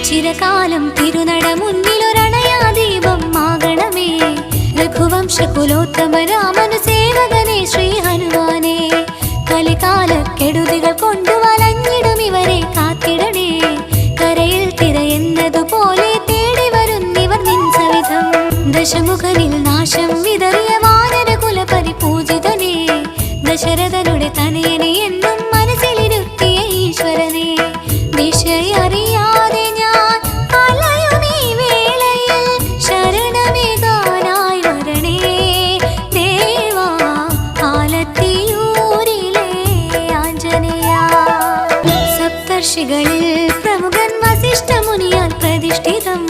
ചിരകാലം തിരുനട മുന്നിലൊരണയാ ദീപം ആകണമേ. രഘുവംശകുലോത്തമ രാമനു സേവകനെ ശ്രീ ഹനുമാനെ. കലികാലക്കെടുതികൾ കൊണ്ടു വലഞ്ഞിടും ഇവരെ കാത്തിടണേ. കരയിൽ തിരയെന്നതുപോലെ തേടി വരുന്നിവർ നിൻ സവിധം. ദശമുഖനിൽ നാശം വിതറിയ വാനരകുല പരിപൂജിതനെ. ദശരഥനുടെ തനയനെ എന്നും മനസ്സിലിരുത്തിയ ഈശ്വരനെ. ദിശയറിയാതെ ഞാൻ അലയുമീ വേളയിൽ ശരണമേകാനായി വരണേ ദേവാ ആലത്തിയൂരിലെ ആഞ്ജനേയാ. സപ്തർഷികളിൽ പ്രമുഖൻ വസിഷ്ഠ മുനിയാൽ പ്രതിഷ്ഠിതം.